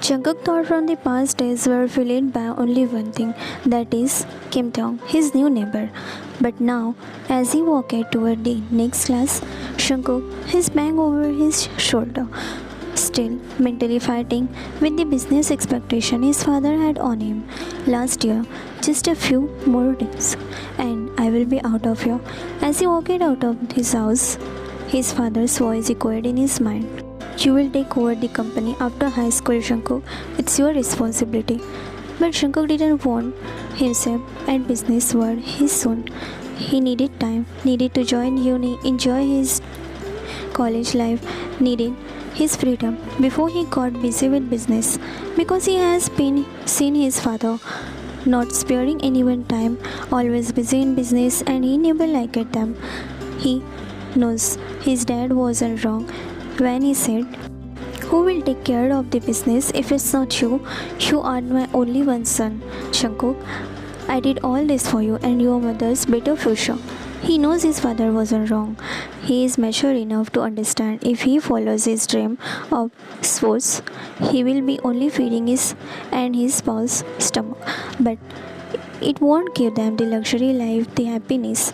Jungkook thought from the past days were filled by only one thing, that is Kim Tae, his new neighbor. But now, as he walked toward the next class, Jungkook, his bag over his shoulder, still mentally fighting with the business expectation his father had on him last year. Just a few more days, and I will be out of here. As he walked out of his house, his father's voice echoed in his mind. You will take over the company after high school, Shankuk. It's your responsibility. But Shankuk didn't want himself at business world his soon. He needed time, needed to join uni, enjoy his college life, needed his freedom before he got busy with business. Because he has been seen his father not sparing anyone time, always busy in business, and he never liked them. He knows his dad wasn't wrong when he said, who will take care of the business if it's not you? You are my only one son, Shankuk. I did all this for you and your mother's better future. He knows his father wasn't wrong. He is mature enough to understand if he follows his dream of sports, he will be only feeding his and his spouse's stomach. But it won't give them the luxury life, the happiness.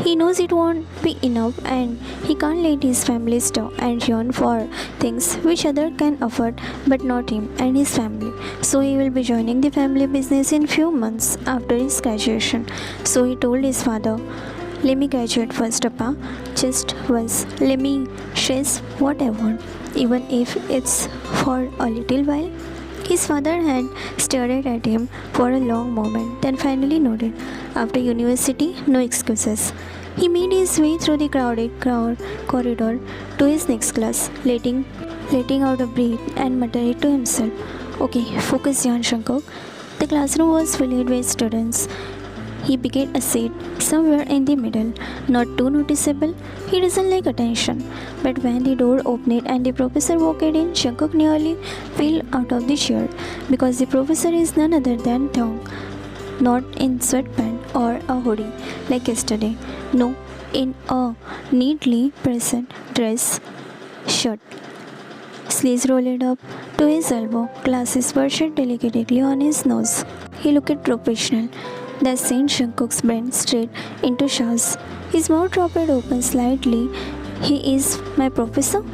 He knows it won't be enough and he can't let his family starve and yearn for things which other can afford but not him and his family. So he will be joining the family business in few months after his graduation. So he told his father, let me graduate first, Papa. Just once. Let me chase what I want, even if it's for a little while. His father had stared at him for a long moment, then finally nodded. After university, no excuses. He made his way through the crowd corridor to his next class, letting out a breath and muttering to himself, okay, focus, Jan Shankar. The classroom was filled with students. He picked a seat somewhere in the middle, not too noticeable. He doesn't like attention. But when the door opened and the professor walked in, Shankuk nearly fell out of the chair because the professor is none other than Thong. Not in sweatpants or a hoodie like yesterday. No, in a neatly pressed dress shirt. Sleeves rolled up to his elbow, glasses perched delicately on his nose. He looked professional. That sent Shankuk's brain straight into Shah's. His mouth dropped open slightly. He is my professor?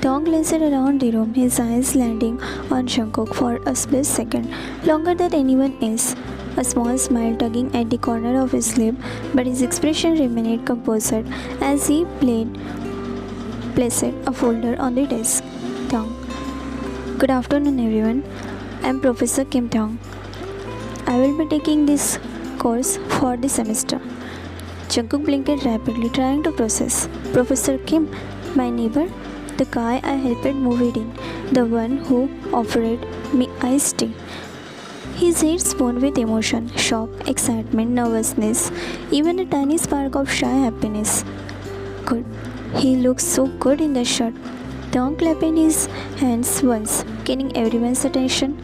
Tong glanced around the room, his eyes landing on Shankuk for a split second, longer than anyone else. A small smile tugging at the corner of his lip, but his expression remained composed as he placed a folder on the desk. Tong. Good afternoon, everyone. I'm Professor Kim Tong. I will be taking this course for the semester. Jungkook blinked rapidly, trying to process. Professor Kim, my neighbor, the guy I helped move it in, the one who offered me iced tea. His head spun with emotion, shock, excitement, nervousness, even a tiny spark of shy happiness. Good. He looks so good in the shirt. Tong clapping his hands once, getting everyone's attention.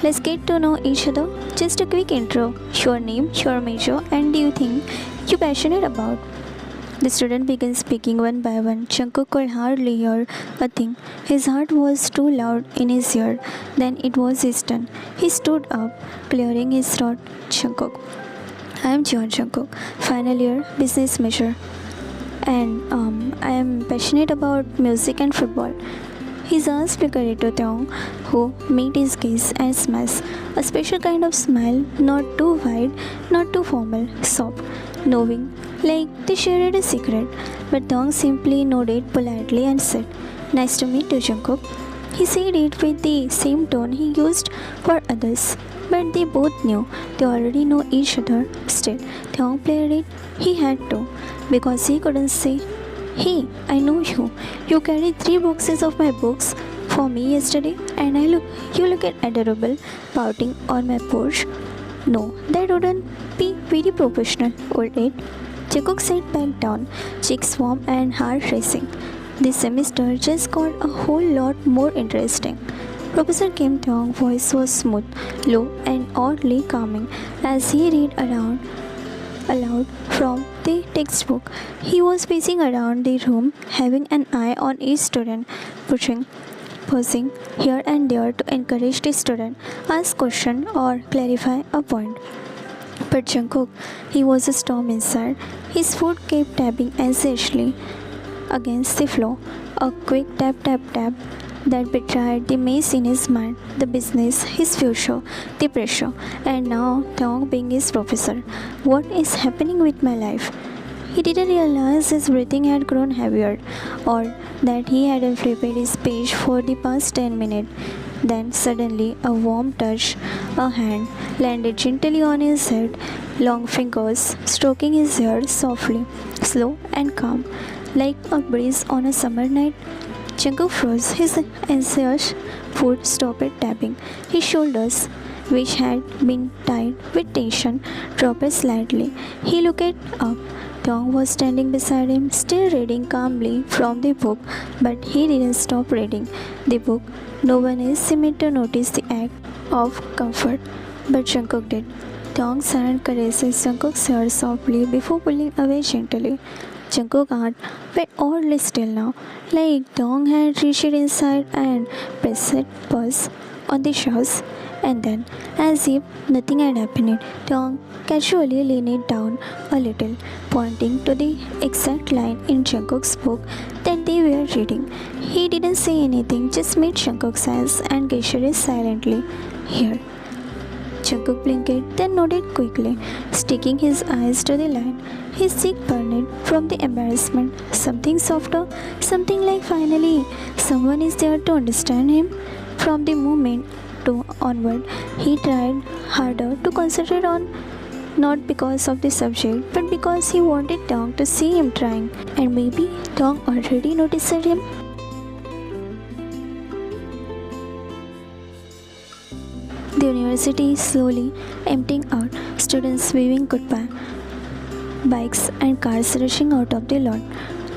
Let's get to know each other. Just a quick intro. Your name, your major, and do you think you're passionate about? The student began speaking one by one. Jungkook could hardly hear a thing. His heart was too loud in his ear. Then it was his turn. He stood up, clearing his throat. Jungkook. I am John Jungkook, final year business major, and I am passionate about music and football. His eyes flickered to Tong, who made his gaze and smiles. A special kind of smile, not too wide, not too formal, soft, knowing, like they shared a secret. But Tong simply nodded politely and said, nice to meet you, Jungkook. He said it with the same tone he used for others. But they both knew they already know each other. Still, Tong played it. He had to, because he couldn't say, hey, I know you. You carried 3 boxes of my books for me yesterday, and you look adorable, pouting on my porch. No, that wouldn't be very professional, would it? Jungkook sat back down, cheeks warm and heart racing. This semester just got a whole lot more interesting. Professor Kim Tong's voice was smooth, low, and oddly calming as he read aloud from the textbook. He was pacing around the room, having an eye on each student, pausing here and there to encourage the student, ask question or clarify a point. But Jungkook, he was a storm inside. His foot kept tapping anxiously against the floor. A quick tap tap tap that betrayed the maze in his mind, the business, his future, the pressure, and now Tong being his professor. What is happening with my life? He didn't realize his breathing had grown heavier or that he hadn't flipped his page for the past 10 minutes. Then suddenly a warm touch, a hand landed gently on his head, long fingers stroking his hair softly, slow and calm, like a breeze on a summer night. Jungkook froze. His anxious foot stopped tapping. His shoulders, which had been tight with tension, dropped slightly. He looked up. Tong was standing beside him, still reading calmly from the book, but he didn't stop reading the book. No one else seemed to notice the act of comfort, but Jungkook did. Tong's hand caresses Jungkook's hair softly before pulling away gently. Jungkook heart were oddly still now, like Tong had reached inside and pressed pause on the shoes. And then, as if nothing had happened, Tong casually leaned down a little, pointing to the exact line in Jungkook's book that they were reading. He didn't say anything, just made Jungkook's eyes and gestured silently. Here. Jungkook blinked, then nodded quickly, sticking his eyes to the line. His cheek burned from the embarrassment. Something softer, something like finally someone is there to understand him. From the moment onward, he tried harder to concentrate on not because of the subject, but because he wanted Tong to see him trying, and maybe Tong already noticed him. The university is slowly emptying out, students waving goodbye, bikes and cars rushing out of the lot.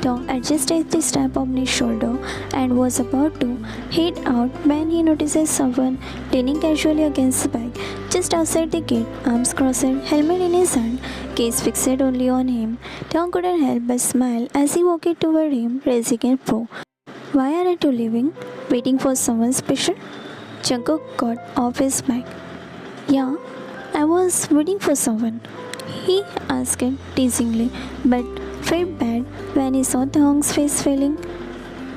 Tong adjusted the strap on his shoulder and was about to head out when he notices someone leaning casually against the bike just outside the gate, arms crossed, helmet in his hand, gaze fixed only on him. Tong couldn't help but smile as he walked toward him, raising a paw. Why aren't you leaving? Waiting for someone special? Jungkook got off his bike. Yeah, I was waiting for someone, he asked teasingly, but felt bad when he saw Tong's face failing.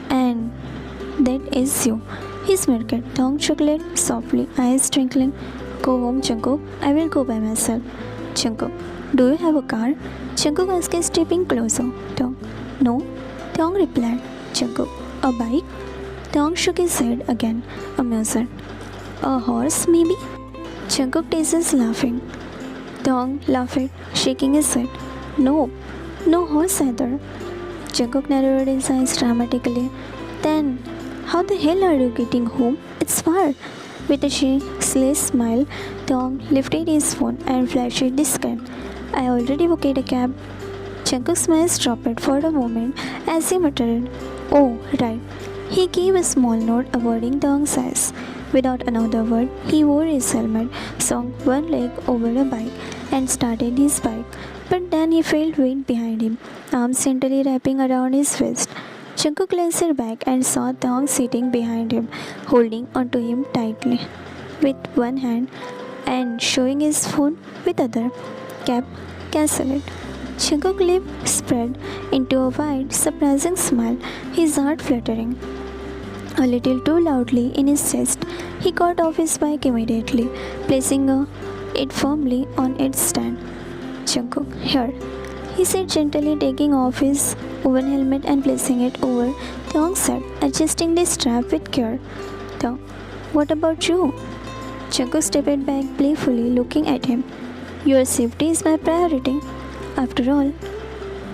And that is you. He smirked. Tong chuckled softly, eyes twinkling. Go home, Jungkook. I will go by myself. Jungkook, do you have a car? Jungkook asked, stepping closer. Tong, no. Tong replied. Jungkook, a bike? Tong shook his head again, amused. A horse, maybe? Jungkook teases, laughing. Tong laughed, shaking his head. No, no horse either. Jungkook narrowed his eyes dramatically. Then, how the hell are you getting home? It's far. With a sly smile, Tong lifted his phone and flashed the screen. I already booked a cab. Jungkook's smile dropped for a moment as he muttered, Oh, right. He gave a small nod, avoiding Tong's eyes. Without another word, he wore his helmet, swung one leg over a bike, and started his bike. But then he felt weight behind him, arms gently wrapping around his waist. Jungkook glanced back and saw Tong sitting behind him, holding onto him tightly with one hand and showing his phone with other. Cap cancelled. Jungkook's lips spread into a wide, surprising smile, his heart fluttering a little too loudly in his chest. He got off his bike immediately, placing it firmly on its stand. Jungkook, here, he said gently, taking off his woven helmet and placing it over Tong's head, adjusting the strap with care. Tong, what about you? Jungkook stepped back playfully, looking at him. Your safety is my priority. After all,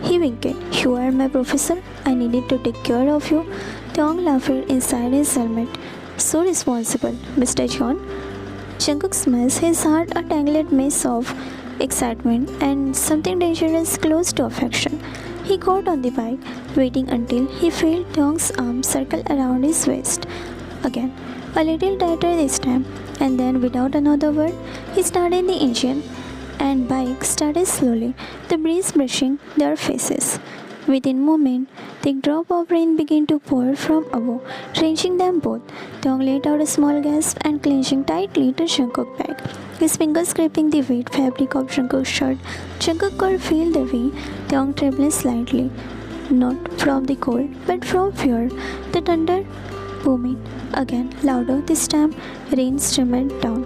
he winked. You are my professor. I needed to take care of you. Tong laughed inside his helmet. So responsible, Mr. John. Jungkook smiles, his heart a tangled mess of excitement and something dangerous close to affection. He got on the bike, waiting until he felt Tong's arm circle around his waist. Again, a little tighter this time, and then without another word, he started the engine and bike started slowly, the breeze brushing their faces. Within a moment, thick drop of rain began to pour from above, drenching them both. Tong let out a small gasp and clenching tightly to Jungkook's back, his fingers scraping the wet fabric of Jungkook's shirt. Jungkook could feel the way Tong trembled slightly, not from the cold, but from fear. The thunder booming again, louder this time, rain streamed down.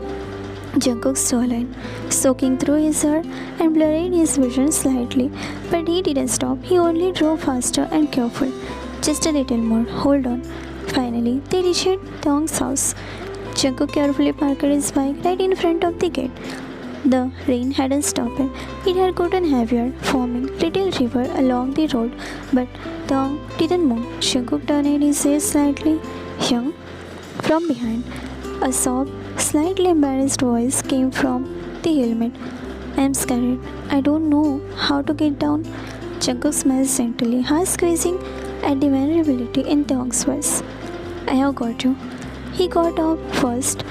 Jungkook's jawline, soaking through his hair and blurring his vision slightly, but he didn't stop. He only drove faster and careful. Just a little more. Hold on. Finally, they reached Tong's house. Jungkook carefully parked his bike right in front of the gate. The rain hadn't stopped. It had gotten heavier, forming little river along the road, but Tong didn't move. Jungkook turned his head slightly. Young, from behind, a soft, slightly embarrassed voice came from the helmet. I'm scared. I don't know how to get down. Jungkook smiled gently, half squeezing at the vulnerability in Tong's voice. I have got you. He got up first,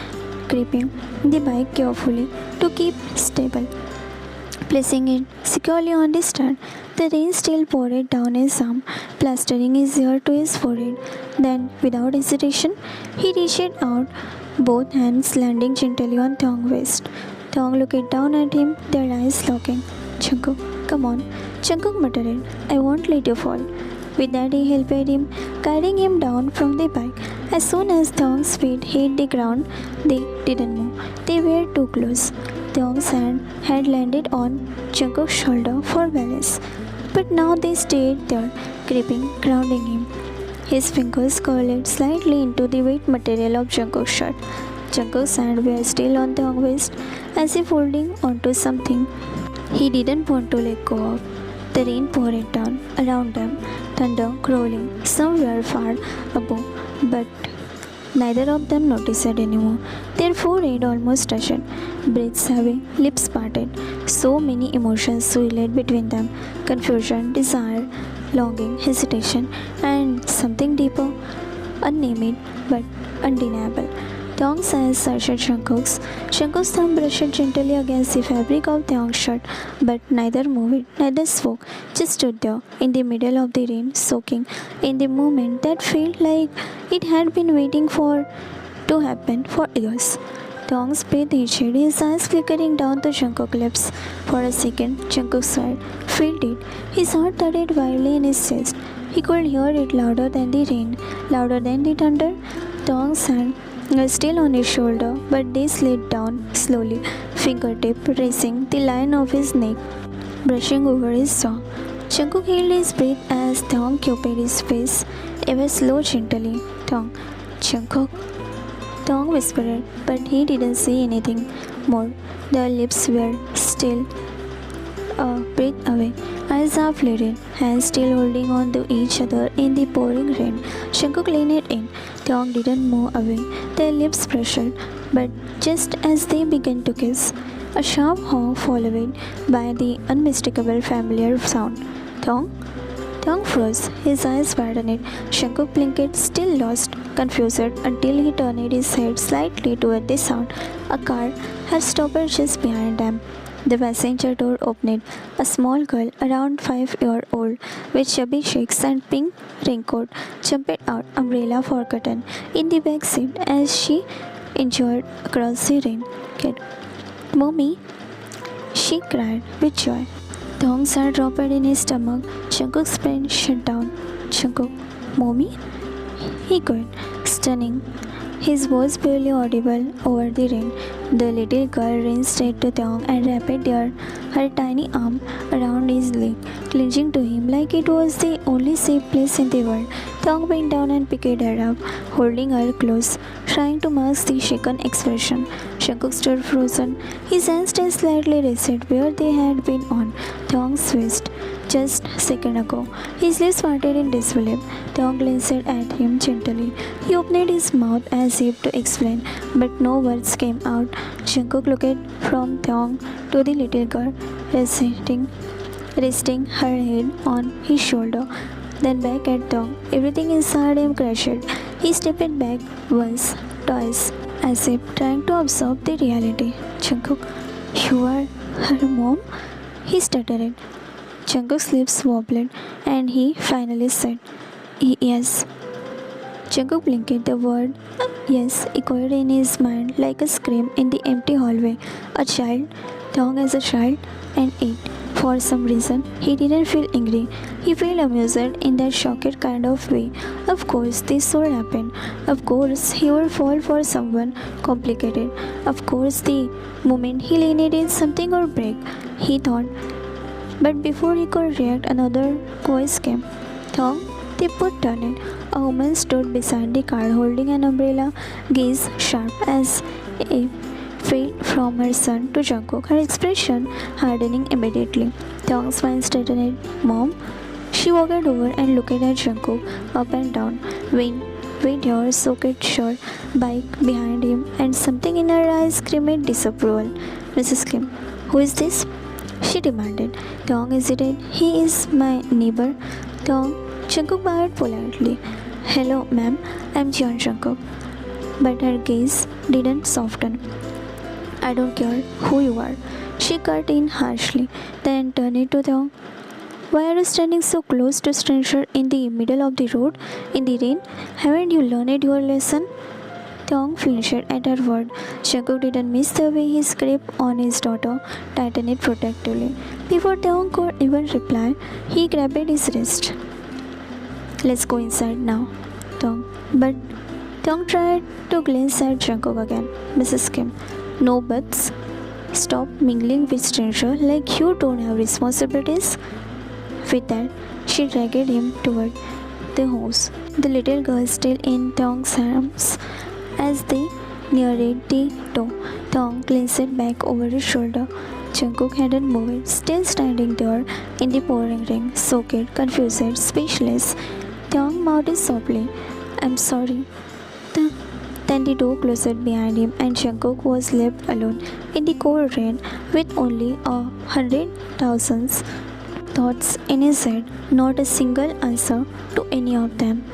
gripping the bike carefully to keep stable, placing it securely on the stand. The rain still poured down his arm, plastering his ear to his forehead. Then, without hesitation, he reached out, both hands landing gently on Tong's waist. Tong looked down at him, their eyes locking. Jungkook, come on. Jungkook muttered, I won't let you fall. With that, he helped him, carrying him down from the bike. As soon as Tong's feet hit the ground, they didn't move. They were too close. Tong's hand had landed on Jungkook's shoulder for balance, but now they stayed there, gripping, grounding him. His fingers curled slightly into the wet material of Jungkook's shirt. Jungkook's hands were still on Tong's waist, as if holding onto something he didn't want to let go of. The rain poured down around them, thunder growling somewhere far above, but neither of them noticed it anymore. Their forehead almost touched, breaths heavy, lips parted. So many emotions swirled between them: confusion, desire, longing, hesitation, and something deeper, unnamed but undeniable. Tong's eyes searched Jungkook's. Jungkook's thumb brushed gently against the fabric of Tong's shirt, but neither moved, neither spoke, just stood there in the middle of the rain, soaking in the moment that felt like it had been waiting for to happen for years. Tong's breath hitched, his eyes flickering down to Jungkook's lips. For a second, Jungkook sighed, felt it. His heart thudded wildly in his chest. He could hear it louder than the rain, louder than the thunder. Tong's hand was still on his shoulder, but they slid down slowly, fingertip racing the line of his neck, brushing over his jaw. Jungkook held his breath as Tong cupped his face, ever slow gently. Tong, Jungkook, Tong whispered, but he didn't say anything more. Their lips were still a breath away, eyes half lidded, hands still holding on to each other in the pouring rain. Jungkook leaned in. Tong didn't move away. Their lips brushed, but just as they began to kiss, a sharp honk followed by the unmistakable familiar sound. Tong? Tong froze, his eyes widened. Jungkook blinked, still lost, confused, until he turned his head slightly toward the sound. A car had stopped just behind them. The passenger door opened. A small girl, around 5-year-old, with chubby cheeks and pink raincoat, jumped out, umbrella forgotten, in the back seat as she enjoyed across the rain. Kid, Mommy, she cried with joy. Tong's heart dropped in his stomach. Jungkook's brain shut down. Jungkook, Mommy? He cried, stunning, his voice barely audible over the rain. The little girl ran straight to Tong and wrapped her tiny arm around his leg, clinging to him like it was the only safe place in the world. Tong bent down and picked her up, holding her close, trying to mask the shaken expression. Jungkook stood frozen, his hands still slightly rested where they had been on Tong's waist just a second ago. His lips parted in disbelief. Tong glanced at him gently. He opened his mouth as if to explain, but no words came out. Jungkook looked from Tong to the little girl, resting her head on his shoulder, then back at Tong. Everything inside him crashed. He stepped back once, twice, as if trying to absorb the reality. Jungkook, you are her mom? He stuttered. Jungkook's lips wobbled and he finally said, Yes. Jungkook blinked. The word yes echoed in his mind like a scream in the empty hallway. A child, Dong as a child, and it. For some reason, he didn't feel angry. He felt amused in that shocked kind of way. Of course, this would happen. Of course, he would fall for someone complicated. Of course, the moment he needed something or break, he thought. But before he could react, another voice came. Thong, they put on it. A woman stood beside the car holding an umbrella, gaze sharp as if fell from her son to Jungkook, her expression hardening immediately. Thong's mind straightened. Mom? She walked over and looked at Jungkook up and down. Wait your socket shirt bike behind him, and something in her eyes screamed disapproval. Mrs. Kim, who is this? She demanded. Thong hesitated. He is my neighbor. Thong, Jungkook bowed politely. Hello, ma'am. I'm Jeon Jungkook. But her gaze didn't soften. I don't care who you are. She cut in harshly, then turned it to Thong. Why are you standing so close to a stranger in the middle of the road, in the rain? Haven't you learned your lesson? Thong flinched at her word. Jungkook didn't miss the way he gripped on his daughter, tightened it protectively. Before Thong could even reply, he grabbed his wrist. Let's go inside now, Thong. But Thong tried to glance at Jungkook again. Mrs. Kim, no buts. Stop mingling with strangers like you don't have responsibilities. With that, she dragged him toward the house. The little girl still in Thong's arms as they neared the door. Thong glanced back over his shoulder. Jungkook hadn't moved, still standing there in the pouring rain, soaked, confused, speechless. Thong mouthed softly, I'm sorry. Then the door closed behind him and Jungkook was left alone in the cold rain with only 100,000 thoughts in his head, not a single answer to any of them.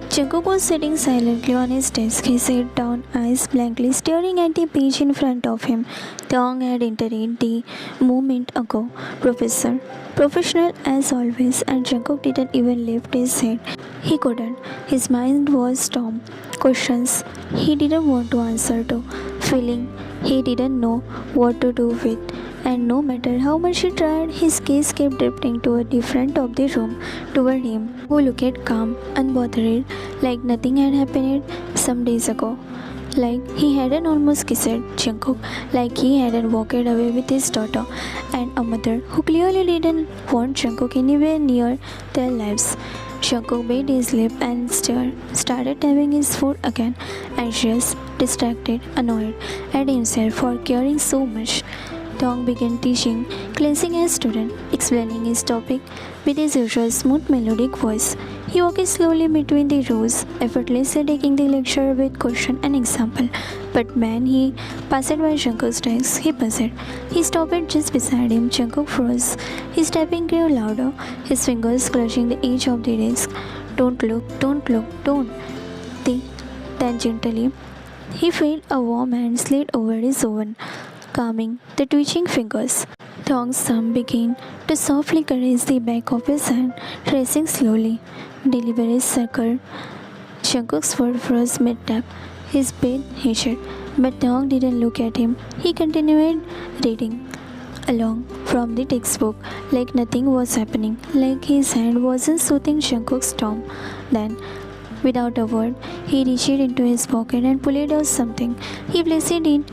Jungkook was sitting silently on his desk. He sat down, eyes blankly staring at the page in front of him. Thong had entered the moment ago. Professional as always, and Jungkook didn't even lift his head. He couldn't. His mind was storm. Questions he didn't want to answer to. Feeling he didn't know what to do with. And no matter how much he tried, his gaze kept drifting toward the front of the room, toward him, who looked calm, unbothered, like nothing had happened some days ago. Like he hadn't almost kissed Jungkook, like he hadn't walked away with his daughter, and a mother who clearly didn't want Jungkook anywhere near their lives. Jungkook bit his lip and started having his food again, anxious, distracted, annoyed at himself for caring so much. Thong began teaching, cleansing a student, explaining his topic with his usual smooth melodic voice. He walked slowly between the rows, effortlessly taking the lecture with question and example. But when he passed by Jungkook's desk, he buzzed. He stopped just beside him. Jungkook froze. His tapping grew louder, his fingers clutching the edge of the desk. Don't look, don't look, don't. Then gently, he felt a warm hand slid over his own, calming the twitching fingers. Thong's thumb began to softly caress the back of his hand, tracing slowly, deliberate circle. Jungkook's word froze mid-tap. His breath hitched, but Thong didn't look at him. He continued reading along from the textbook like nothing was happening, like his hand wasn't soothing Jungkook's storm. Then, without a word, he reached into his pocket and pulled out something. He placed it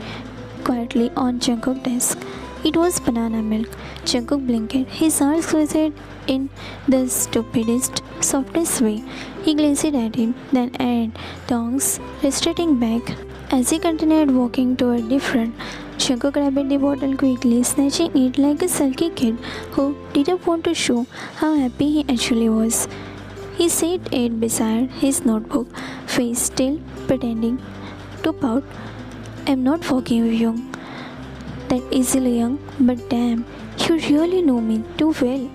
quietly on Jungkook's desk. It was banana milk. Jungkook blinked. His heart squeezed in the stupidest, softest way. He glanced at it, then at Thong's retreating back. As he continued walking toward the front, Jungkook grabbed the bottle quickly, snatching it like a sulky kid who didn't want to show how happy he actually was. He set it beside his notebook, face still pretending to pout. I'm not forgiving you that easily, young, but damn, you really know me too well.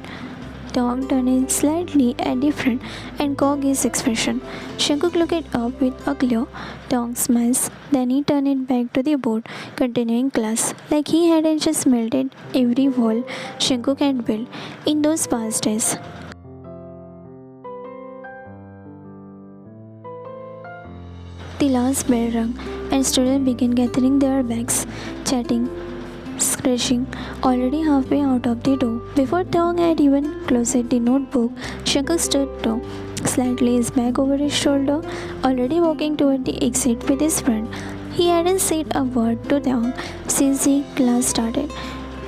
Tong turned slightly different and cocked his expression. Jungkook looked up with a glow. Tong smiles. Then he turned it back to the board, continuing class, like he hadn't just melted every wall Jungkook had built in those past days. The last bell rang, and students began gathering their bags, chatting, scratching, already halfway out of the door. Before Tong had even closed the notebook, Shankar stood tall, slightly his bag over his shoulder, already walking toward the exit with his friend. He hadn't said a word to Tong since the class started.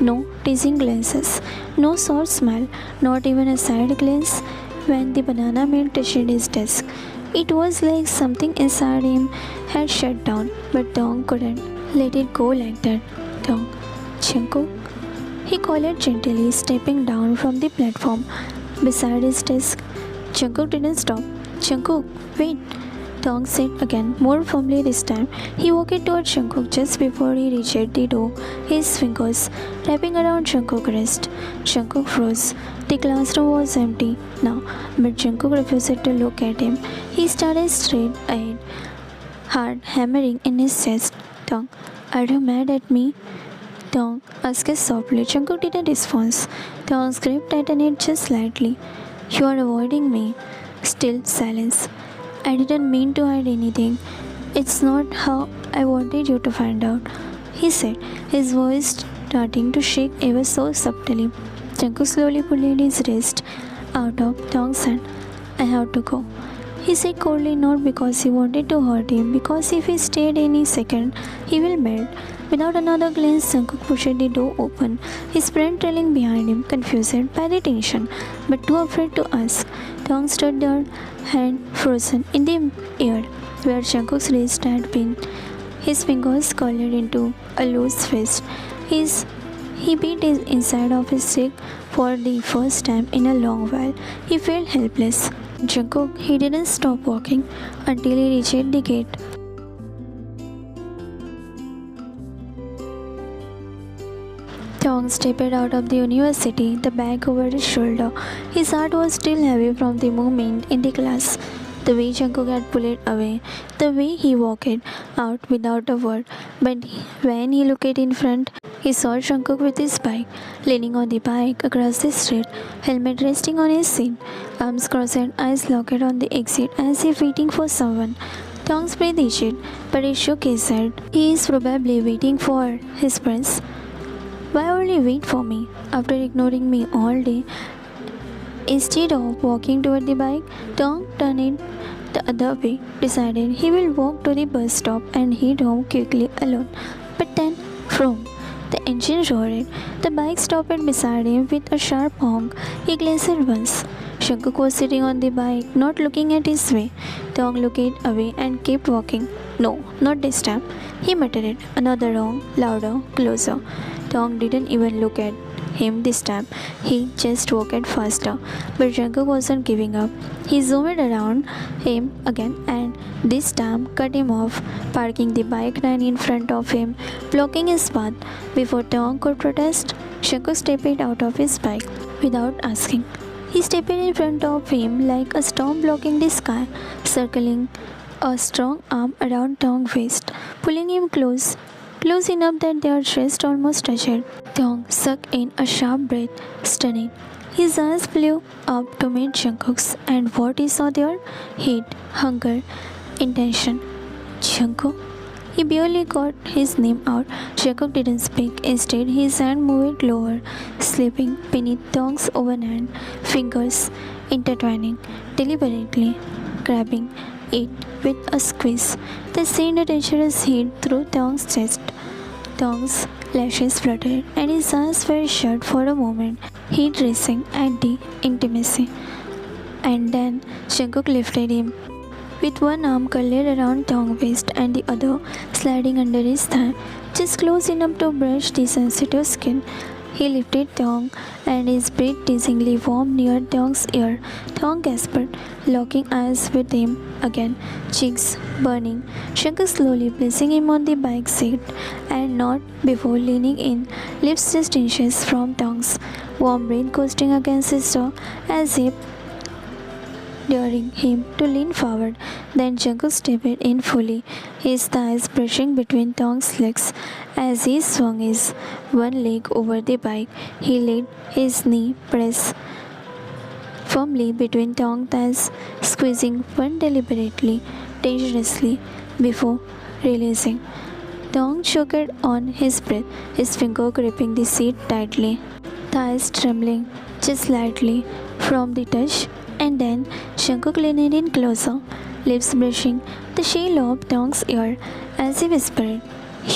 No teasing glances, no soft smile, not even a side glance when the banana man touched his desk. It was like something inside him had shut down, but Tong couldn't let it go like that. Tong, Chinko, he called gently, stepping down from the platform beside his desk. Jungkook didn't stop. Jungkook, wait! Tong said again, more firmly this time. He walked toward Jungkook just before he reached the door, his fingers wrapping around Jungkook's wrist. Jungkook froze. The classroom was empty now, but Jungkook refused to look at him. He started straight ahead, heart hammering in his chest. Tong, are you mad at me? Tong asked softly. Jungkook didn't respond. Tong gripped at it just slightly. You are avoiding me. Still silence. I didn't mean to hide anything. It's not how I wanted you to find out, he said, his voice starting to shake ever so subtly. Jungkook slowly pulled his wrist out of Tong's hand. I have to go, he said coldly, not because he wanted to hurt him, because if he stayed any second, he will melt. Without another glance, Jungkook pushed the door open, his friend trailing behind him, confused by the tension, but too afraid to ask. Tong stood there, hand frozen in the air where Jungkook's wrist had been. His fingers curled into a loose fist. He beat his inside of his cheek for the first time in a long while. He felt helpless. Jungkook, he didn't stop walking until he reached the gate. Tong stepped out of the university, the bag over his shoulder. His heart was still heavy from the movement in the class. The way Jungkook had pulled it away, the way he walked out without a word. But when he looked in front, he saw Jungkook with his bike, leaning on the bike across the street, helmet resting on his seat, arms crossed, eyes locked on the exit as if waiting for someone. Tong's breath itched, but he shook his head. He is probably waiting for his friends. Why only wait for me after ignoring me all day? Instead of walking toward the bike, Tong turned it the other way, decided he will walk to the bus stop and head home quickly alone. But then, vroom, the engine roared. The bike stopped beside him with a sharp honk. He glanced once. Jungkook was sitting on the bike, not looking at his way. Tong looked away and kept walking. No, not this time. He muttered it. Another honk, louder, closer. Tong didn't even look at him this time. He just walked faster. But Jungkook wasn't giving up. He zoomed around him again and this time cut him off, parking the bike right in front of him, blocking his path. Before Tong could protest, Jungkook stepped out of his bike without asking. He stepped in front of him like a storm blocking the sky, circling a strong arm around Tong's waist, pulling him close enough that their chests almost touched. Tong sucked in a sharp breath, stunning. His eyes flew up to meet Jungkook's, and what he saw there? Hate, hunger, intention. Jungkook? He barely got his name out. Jungkook didn't speak. Instead, his hand moved lower, slipping beneath Tong's overhand, fingers intertwining, deliberately grabbing it with a squeeze that sent a dangerous heat through Tong's chest. Tong's lashes fluttered and his eyes were shut for a moment, heat racing at the intimacy. And then Jungkook lifted him, with one arm curled around Tong's waist and the other sliding under his thigh, just close enough to brush the sensitive skin. He lifted Tong and his breath teasingly warm near Tong's ear. Tong gasped, locking eyes with him again, cheeks burning. Jungkook slowly placing him on the bike seat and not before leaning in, lips just inches from Tong's. warm breath coasting against his jaw as if daring him to lean forward. Then Jungkook stepped in fully, his thighs brushing between Tong's legs as he swung his one leg over the bike. He let his knee press firmly between Tong's thighs, squeezing one deliberately, dangerously, before releasing. Tong choked on his breath, his finger gripping the seat tightly, thighs trembling just slightly from the touch, and then Jungkook leaned in closer, lips brushing the shell of Tong's ear as he whispered,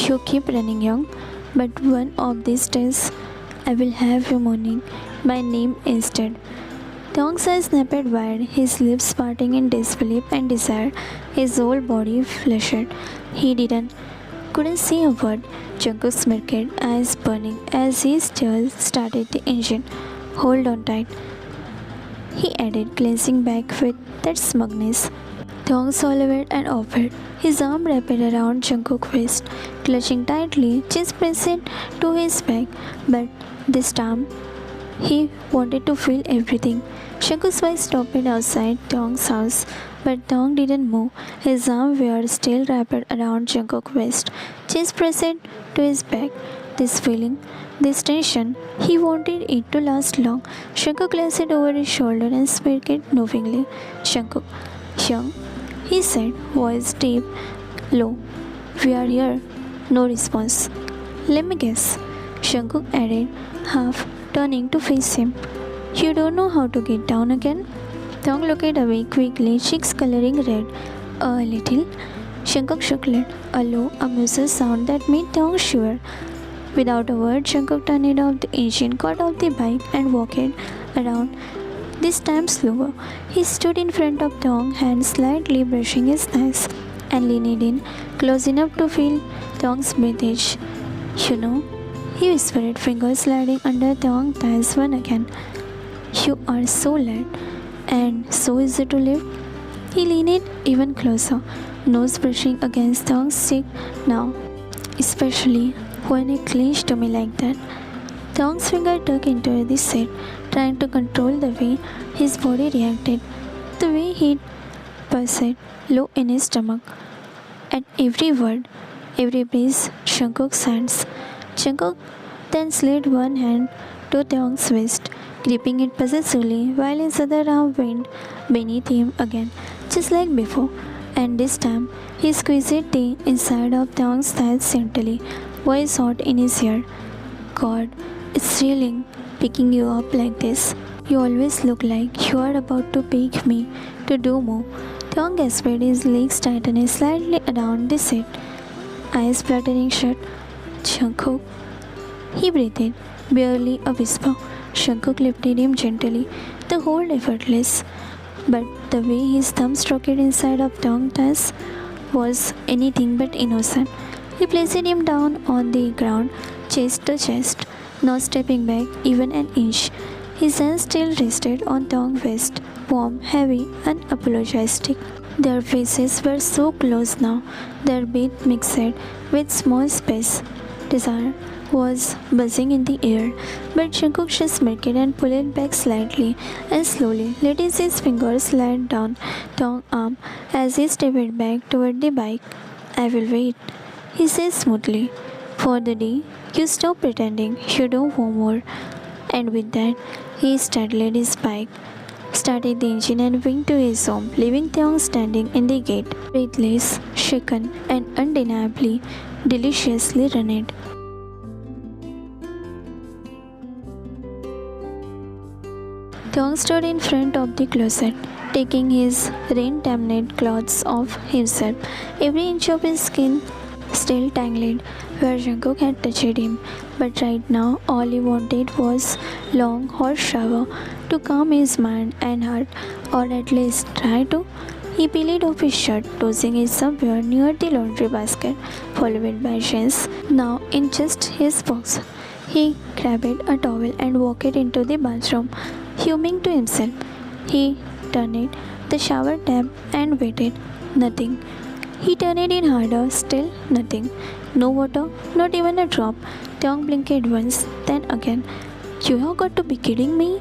"You keep running young, but one of these days I will have you mourning my name instead." Tong's eyes snapped wide, his lips parting in disbelief and desire, his whole body flushed. He couldn't say a word. Jungkook smirked, eyes burning as he started the engine. "Hold on tight," he added, glancing back with that smugness. Tong swallowed and offered, his arm wrapped around Jungkook's waist, clutching tightly, chest pressed to his back. But this time, he wanted to feel everything. Jungkook's bike stopped outside Tong's house, but Tong didn't move. His arms were still wrapped around Jungkook's waist, chest pressed to his back. This feeling, this tension, he wanted it to last long. Jungkook glanced over his shoulder and spoke knowingly. "Jungkook, young," he said, voice deep, low. "We are here." No response. "Let me guess," Jungkook added, half turning to face him. "You don't know how to get down again?" Tong looked away quickly, cheeks coloring red. "A little." Jungkook chuckled, a low, amused sound that made Tong shiver. Without a word, Jungkook turned off the engine, got off the bike, and walked around, this time slower. He stood in front of Tong, hands slightly brushing his thighs, and leaned in close enough to feel Tong's breathage. "You know," he whispered, fingers sliding under Tong's thighs one again. "You are so light and so easy to lift." He leaned even closer, nose brushing against Tong's cheek now, "especially when you clinch to me like that." Tong's finger dug into the seat, trying to control the way his body reacted, the way he pulsed low in his stomach. At every word, every breath, Jungkook's hands. Jungkook then slid one hand to Tong's waist, gripping it possessively, while his other arm went beneath him again, just like before. And this time, he squeezed the inside of Tong's thighs gently, voice hot in his ear. "God, it's thrilling picking you up like this. You always look like you are about to beg me to do more." Tong gasped, his legs tightened slightly around the seat, eyes fluttering shut. "Jungkook," he breathed, barely a whisper. Jungkook lifted him gently, the hold effortless, but the way his thumb stroked inside of Tong's thighs was anything but innocent. He placed him down on the ground, chest to chest, not stepping back even an inch. His hands still rested on Tong's waist, warm, heavy, unapologetic. Their faces were so close now, their beat mixed with small space. Desire was buzzing in the air, but Jungkook just smirked and pulled back slightly and slowly, letting his fingers slide down Tong's arm as he stepped back toward the bike. "I will wait," he said smoothly, "for the day you stop pretending you don't want more." And with that, he started his bike, started the engine, and went to his home, leaving Tong standing in the gate, breathless, shaken, and undeniably deliciously rendered. Tong stood in front of the closet, taking his rain-damned clothes off himself, every inch of his skin still tangled where Jungkook had touched him. But right now, all he wanted was long, hot shower to calm his mind and heart, or at least try to. He peeled off his shirt, tossing it somewhere near the laundry basket, followed by jeans, now in just his box. He grabbed a towel and walked into the bathroom, humming to himself. He turned the shower tap and waited. Nothing. He turned it harder, still nothing. No water, not even a drop. Tong blinked once, then again. You have got to be kidding me.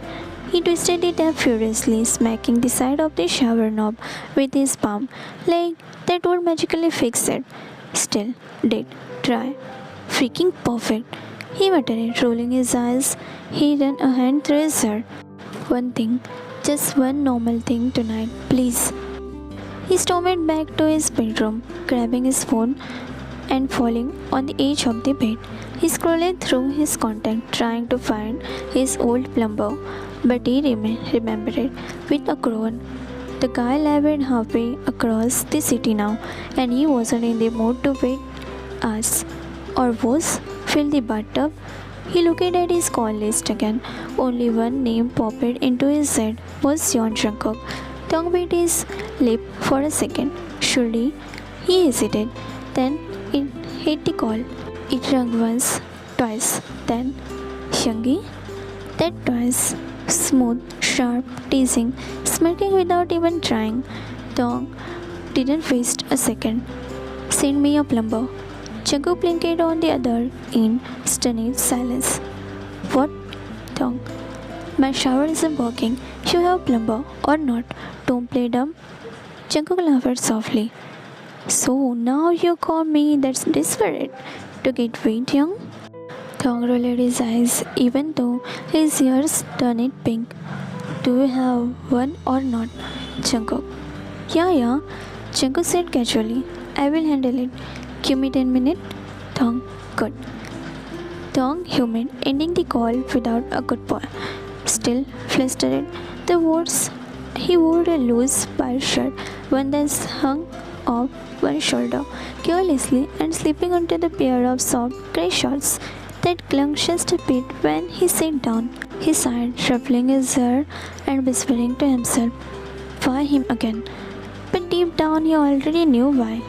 He twisted it up furiously, smacking the side of the shower knob with his palm, like that would magically fix it. Still, did try. Freaking perfect, he muttered, rolling his eyes. He ran a hand through his hair. One thing, just one normal thing tonight, please. He stormed back to his bedroom, grabbing his phone and falling on the edge of the bed. He scrolled through his contact, trying to find his old plumber, but he remembered it with a groan. The guy lived halfway across the city now, and he wasn't in the mood to wait hours. Or was? Fill the bathtub. He looked at his call list again. Only one name popped into his head was John Jungkook. Tongue bit his lip for a second. Should he? He hesitated. Then it hit the call. It rang once, twice, then Shungi. That twice. Smooth, sharp, teasing, smirking without even trying. Tong didn't waste a second. Send me a plumber. Jungkook blinked on the other in stunned silence. What? Tong. My shower isn't working. You have plumber or not? Don't play dumb. Jungkook laughed softly. So now you call me that's desperate to get wet, young? Tong rolled his eyes, even though his ears turned pink. Do you have one or not? Jungkook. Yeah. Jungkook said casually. I will handle it. Give me 10 minutes. Tong. Good. Tong humid, ending the call without a goodbye. Still flustered, the words he wore a loose pile shirt, one that hung off one shoulder carelessly and slipping onto the pair of soft grey shorts that clung just a bit when he sat down. He sighed, shuffling his hair and whispering to himself, why him again? But deep down he already knew why.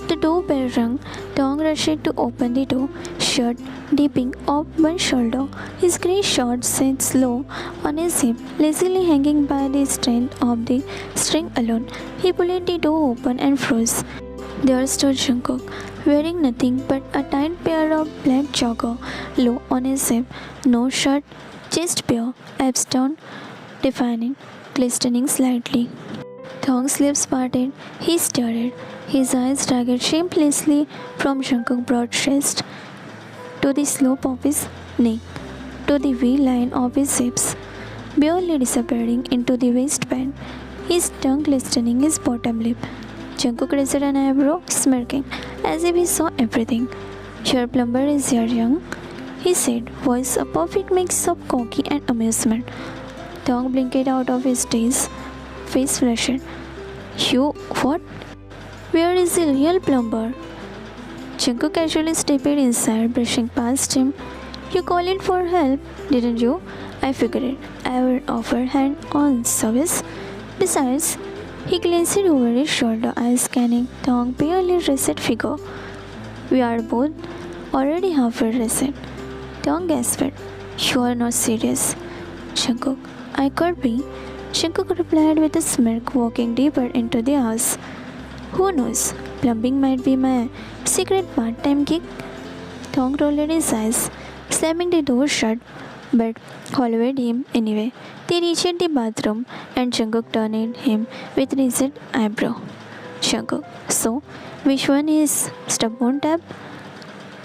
The doorbell rang. Tong rushed to open the door, shirt dipping off one shoulder, his grey shorts set slow on his hip, lazily hanging by the strength of the string alone. He pulled the door open and froze. There stood Jungkook, wearing nothing but a tight pair of black jogger low on his hip, no shirt, chest bare, abs down, defining, glistening slightly. Tong's lips parted. He stared, his eyes dragged shamelessly from Jungkook's broad chest to the slope of his neck, to the V-line of his hips, barely disappearing into the waistband, his tongue glistening his bottom lip. Jungkook raised an eyebrow, smirking, as if he saw everything. Your plumber is here, young, he said, voice a perfect mix of cocky and amusement. Tong blinked out of his daze, face flushed. You what? Where is the real plumber? Jungkook casually stepped inside, brushing past him. You called it for help, didn't you? I figured it. I would offer hand-on service. Besides, he glanced over his shoulder, eyes scanning Tong's barely dressed figure. We are both already halfway dressed. Tong gasped. You are not serious. Jungkook, I could be. Jungkook replied with a smirk, walking deeper into the house. Who knows? Plumbing might be my secret part-time gig. Tong rolled his eyes, slamming the door shut, but followed him anyway. They reached the bathroom, and Jungkook turned him with raised eyebrow. Jungkook, so which one is stubborn tab?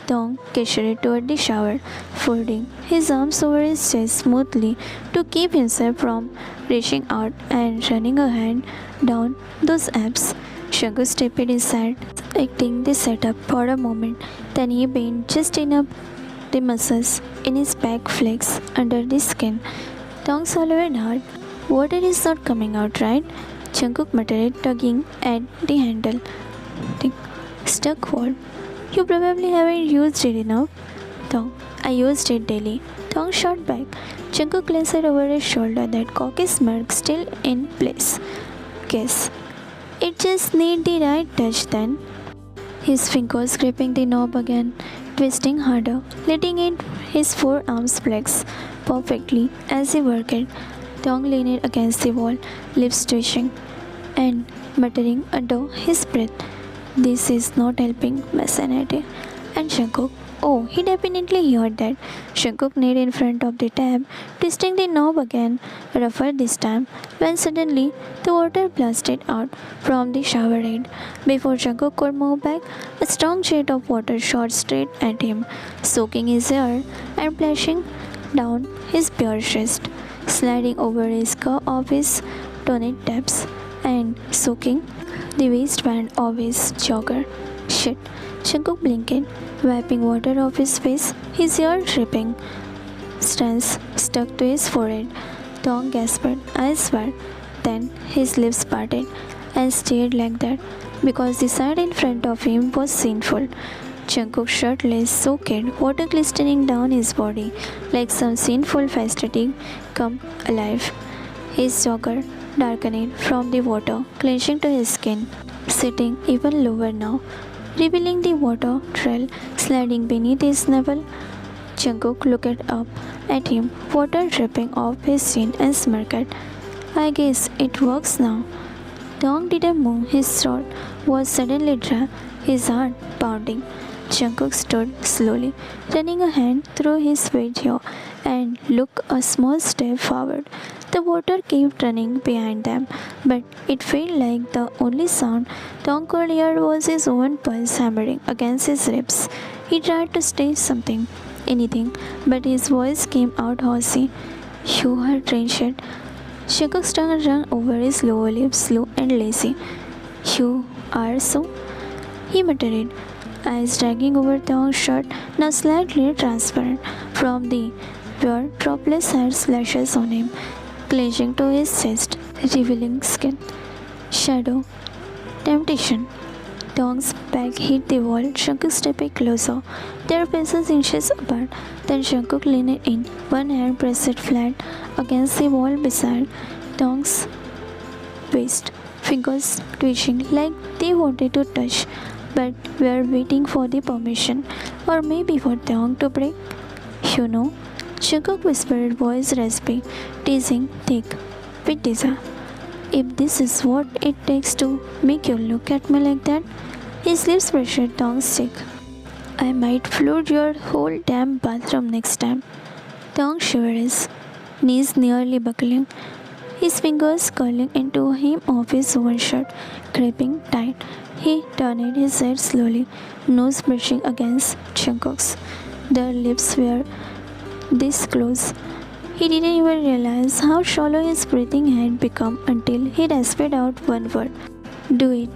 Tong gestured toward the shower, folding his arms over his chest smoothly to keep himself from reaching out and running a hand down those abs. Jungkook stepped inside, acting the setup for a moment. Then he bent just enough the muscles in his back flex under the skin. Tong swallowed hard. Water is not coming out, right? Jungkook muttered, tugging at the handle. Stuck what? You probably haven't used it enough. Tong, I used it daily. Tong shot back. Jungkook glanced over his shoulder, that cocky smirk still in place. Guess. It just needs the right touch then. His fingers gripping the knob again, twisting harder, letting in his forearms flex perfectly as he worked. Tong leaned against the wall, lips twitching, and muttering under his breath. This is not helping my sanity. And Jungkook, oh, he definitely heard that. Jungkook knelt in front of the tap, twisting the knob again, rougher this time, when suddenly the water blasted out from the shower head. Before Jungkook could move back, a strong jet of water shot straight at him, soaking his hair and splashing down his bare chest, sliding over his curve of his toned taps, and soaking the waistband of his jogger. Shit, Jungkook blinked, wiping water off his face, his hair dripping, strands stuck to his forehead. Dong gasped, I swear. Then his lips parted and stared like that because the sight in front of him was sinful. Jungkook shirtless, soaked, water glistening down his body like some sinful fascinating come alive. His jogger darkened from the water, clenching to his skin, sitting even lower now, revealing the water trail sliding beneath his navel. Jungkook looked up at him, water dripping off his chin, and smirked. I guess it works now. Dong didn't move. His throat was suddenly dry, his heart pounding. Jungkook stood slowly, running a hand through his wet hair, and looked a small step forward. The water kept running behind them, but it felt like the only sound Dong could hear was his own pulse hammering against his ribs. He tried to say something, anything, but his voice came out hoarse. You are drenched. Jungkook's tongue ran over his lower lip, slow and lazy. You are so? He muttered, eyes dragging over Dong's shirt, now slightly transparent from the where droplets had slashes on him, clenching to his chest, revealing skin. Shadow. Temptation. Dong's back hit the wall, Jungkook stepped closer, their faces inches apart. Then Jungkook leaned in, one hand pressed flat against the wall beside Dong's waist, fingers twitching like they wanted to touch, but were waiting for the permission, or maybe for Dong to break. You know, Jungkook whispered, voice raspy, teasing, thick, with desire. If this is what it takes to make you look at me like that, his lips brushed Dong's cheek. I might flood your whole damn bathroom next time. Dong shivered, his knees nearly buckling, his fingers curling into hem of his own shirt, gripping tight. He turned his head slowly, nose brushing against Jungkook's. Their lips were this close. He didn't even realize how shallow his breathing had become until he'd spit out one word. Do it.